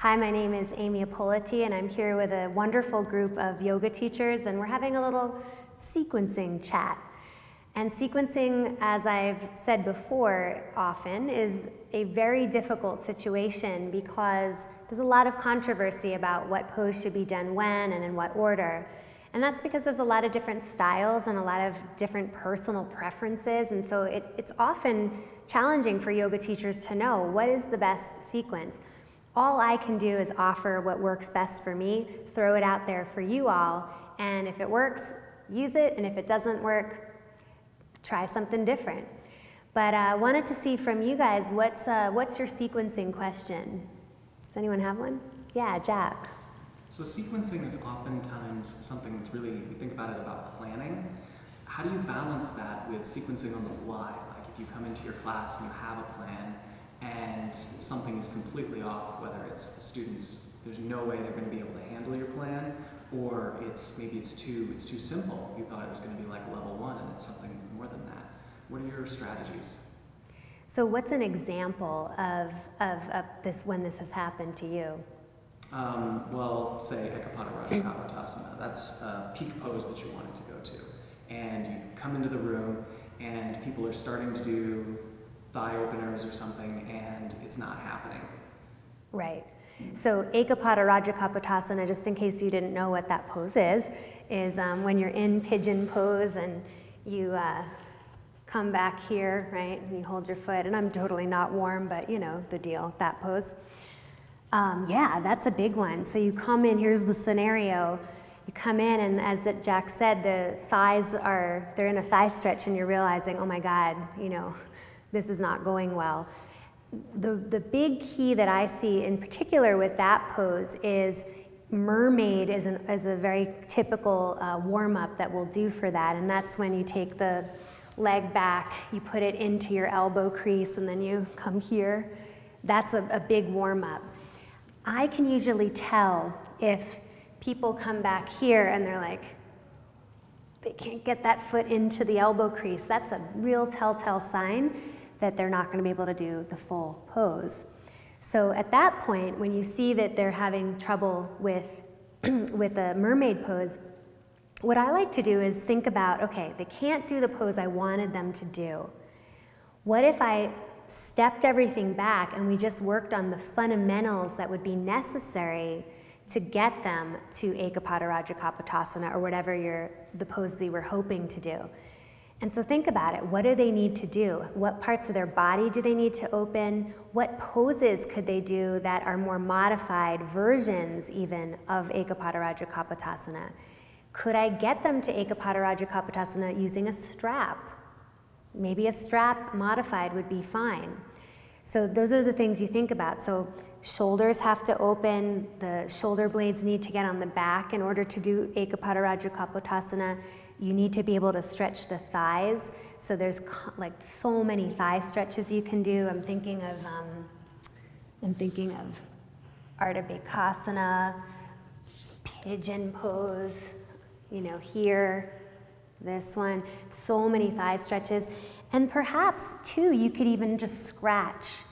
Hi, my name is Amy Ippoliti, and I'm here with a wonderful group of yoga teachers, and we're having a little sequencing chat. And sequencing, as I've said before often, is a very difficult situation because there's a lot of controversy about what pose should be done when and in what order. And that's because there's a lot of different styles and a lot of different personal preferences, and so it's often challenging for yoga teachers to know what is the best sequence. All I can do is offer what works best for me, throw it out there for you all, and if it works, use it, and if it doesn't work, try something different. But I wanted to see from you guys, what's your sequencing question? Does anyone have one? Yeah, Jack. So sequencing is oftentimes something that's really, we think about it about planning. How do you balance that with sequencing on the fly? Like if you come into your class and you have a plan and something is completely off, whether it's the students, there's no way they're going to be able to handle your plan, or maybe it's too simple. You thought it was going to be like level 1 and it's something more than that. What are your strategies? So what's an example of this when this has happened to you? Well, say Ippoliti Kapottasana. That's a peak pose that you wanted to go to. And you come into the room and people are starting to do thigh openers or something, and it's not happening. Right. So Ippoliti Kapottasana, just in case you didn't know what that pose is when you're in pigeon pose and you come back here, right, and you hold your foot, and I'm totally not warm, but you know the deal, that pose. Yeah, that's a big one. So you come in, here's the scenario. You come in, and as Jack said, the thighs they're in a thigh stretch, and you're realizing, oh my God, you know, this is not going well. The big key that I see in particular with that pose is mermaid is a very typical warm-up that we'll do for that, and that's when you take the leg back, you put it into your elbow crease, and then you come here. That's a big warm-up. I can usually tell if people come back here and they're like, they can't get that foot into the elbow crease. That's a real telltale sign that they're not going to be able to do the full pose. So at that point, when you see that they're having trouble with a mermaid pose, what I like to do is think about, okay, they can't do the pose I wanted them to do. What if I stepped everything back and we just worked on the fundamentals that would be necessary to get them to Ippoliti Kapottasana or whatever the pose they were hoping to do. And so think about it. What do they need to do? What parts of their body do they need to open? What poses could they do that are more modified versions even of Ippoliti Kapottasana? Could I get them to Ippoliti Kapottasana using a strap? Maybe a strap modified would be fine. So those are the things you think about. So shoulders have to open, the shoulder blades need to get on the back in order to do Ippoliti Kapottasana. You need to be able to stretch the thighs. So there's like so many thigh stretches you can do. I'm thinking of Ardha Bhekasana, pigeon pose, you know, here, this one, so many thigh stretches. And perhaps too, you could even just scratch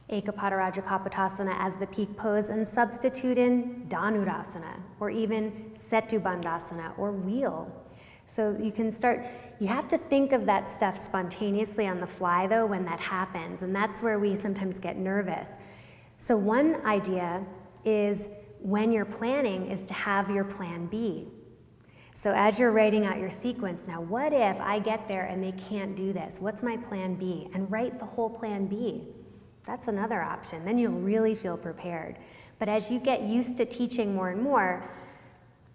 Ippoliti Kapottasana as the peak pose and substitute in Dhanurasana or even Setu Bandhasana or wheel. So you have to think of that stuff spontaneously on the fly though when that happens, and that's where we sometimes get nervous. So one idea is when you're planning is to have your plan B. So as you're writing out your sequence, now what if I get there and they can't do this? What's my plan B? And write the whole plan B. That's another option. Then you'll really feel prepared. But as you get used to teaching more and more,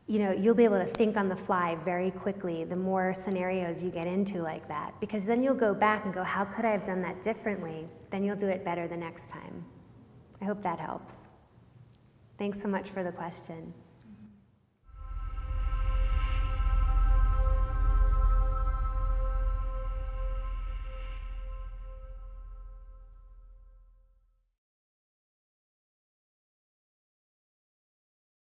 you know, you'll be able to think on the fly very quickly the more scenarios you get into like that. Because then you'll go back and go, how could I have done that differently? Then you'll do it better the next time. I hope that helps. Thanks so much for the question.